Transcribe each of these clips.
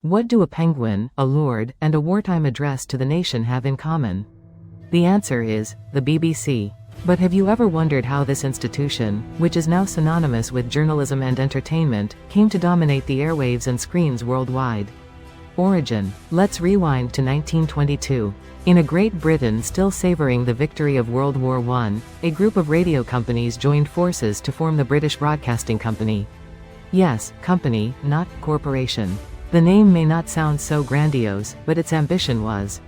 What do a penguin, a lord, and a wartime address to the nation have in common? The answer is the BBC. But have you ever wondered how this institution, which is now synonymous with journalism and entertainment, came to dominate the airwaves and screens worldwide? Origin. Let's rewind to 1922. In a Great Britain still savoring the victory of World War I, a group of radio companies joined forces to form the British Broadcasting Company. Yes, company, not corporation. The name may not sound so grandiose, but its ambition was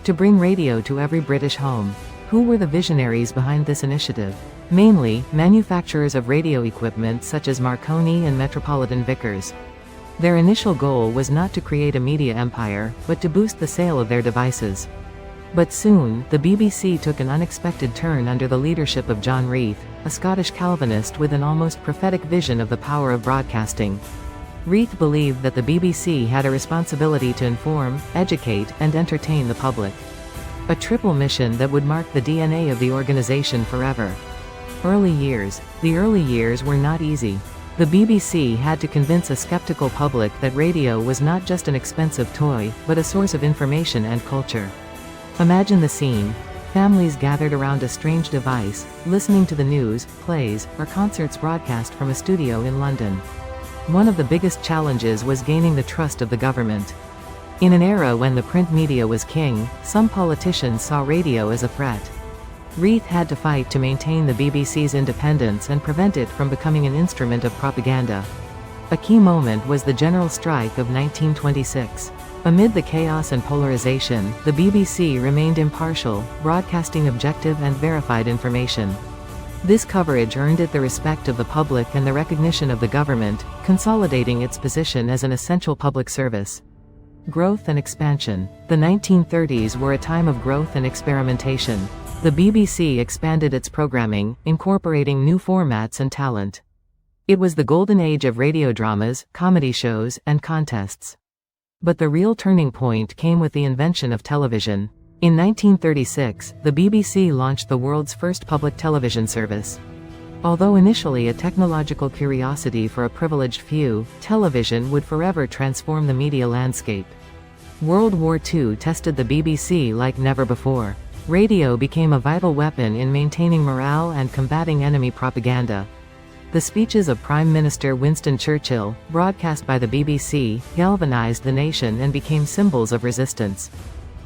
to bring radio to every British home. Who were the visionaries behind this initiative? Mainly, manufacturers of radio equipment such as Marconi and Metropolitan Vickers. Their initial goal was not to create a media empire, but to boost the sale of their devices. But soon, the BBC took an unexpected turn under the leadership of John Reith, a Scottish Calvinist with an almost prophetic vision of the power of broadcasting. Reith believed that the BBC had a responsibility to inform, educate, and entertain the public. A triple mission that would mark the DNA of the organization forever. Early years. The early years were not easy. The BBC had to convince a skeptical public that radio was not just an expensive toy, but a source of information and culture. Imagine the scene. Families gathered around a strange device, listening to the news, plays, or concerts broadcast from a studio in London. One of the biggest challenges was gaining the trust of the government. In an era when the print media was king, some politicians saw radio as a threat. Reith had to fight to maintain the BBC's independence and prevent it from becoming an instrument of propaganda. A key moment was the general strike of 1926. Amid the chaos and polarization, the BBC remained impartial, broadcasting objective and verified information. This coverage earned it the respect of the public and the recognition of the government, consolidating its position as an essential public service. Growth and expansion. The 1930s were a time of growth and experimentation. The BBC expanded its programming, incorporating new formats and talent. It was the golden age of radio dramas, comedy shows, and contests. But the real turning point came with the invention of television. In 1936, the BBC launched the world's first public television service. Although initially a technological curiosity for a privileged few, television would forever transform the media landscape. World War II tested the BBC like never before. Radio became a vital weapon in maintaining morale and combating enemy propaganda. The speeches of Prime Minister Winston Churchill, broadcast by the BBC, galvanized the nation and became symbols of resistance.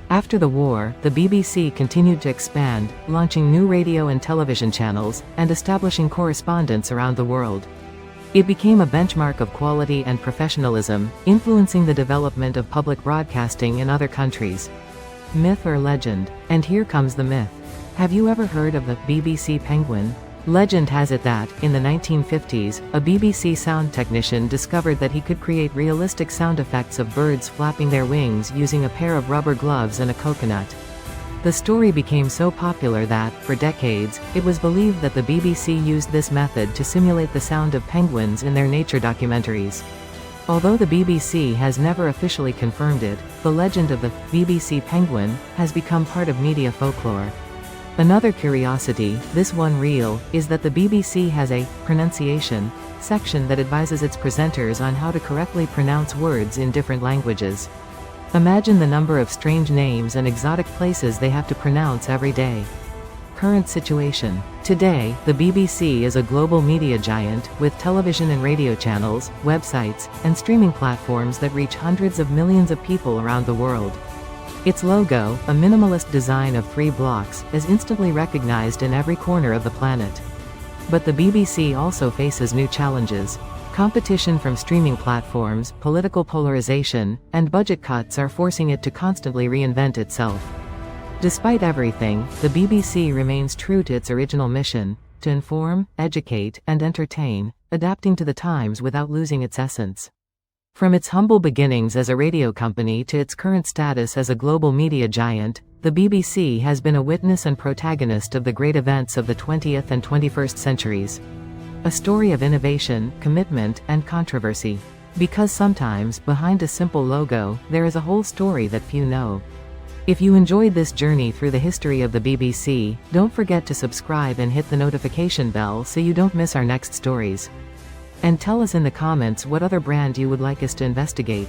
After the war, the BBC continued to expand, launching new radio and television channels, and establishing correspondents around the world. It became a benchmark of quality and professionalism, influencing the development of public broadcasting in other countries. Myth or legend? And here comes the myth. Have you ever heard of the BBC Penguin? Legend has it that, in the 1950s, a BBC sound technician discovered that he could create realistic sound effects of birds flapping their wings using a pair of rubber gloves and a coconut. The story became so popular that, for decades, it was believed that the BBC used this method to simulate the sound of penguins in their nature documentaries. Although the BBC has never officially confirmed it, the legend of the BBC Penguin has become part of media folklore. Another curiosity, this one real, is that the BBC has a pronunciation section that advises its presenters on how to correctly pronounce words in different languages. Imagine the number of strange names and exotic places they have to pronounce every day. Current situation. Today, the BBC is a global media giant, with television and radio channels, websites, and streaming platforms that reach hundreds of millions of people around the world. Its logo, a minimalist design of 3 blocks, is instantly recognized in every corner of the planet. But the BBC also faces new challenges. Competition from streaming platforms, political polarization, and budget cuts are forcing it to constantly reinvent itself. Despite everything, the BBC remains true to its original mission, to inform, educate, and entertain, adapting to the times without losing its essence. From its humble beginnings as a radio company to its current status as a global media giant, the BBC has been a witness and protagonist of the great events of the 20th and 21st centuries. A story of innovation, commitment, and controversy. Because sometimes, behind a simple logo, there is a whole story that few know. If you enjoyed this journey through the history of the BBC, don't forget to subscribe and hit the notification bell so you don't miss our next stories. And tell us in the comments what other brand you would like us to investigate.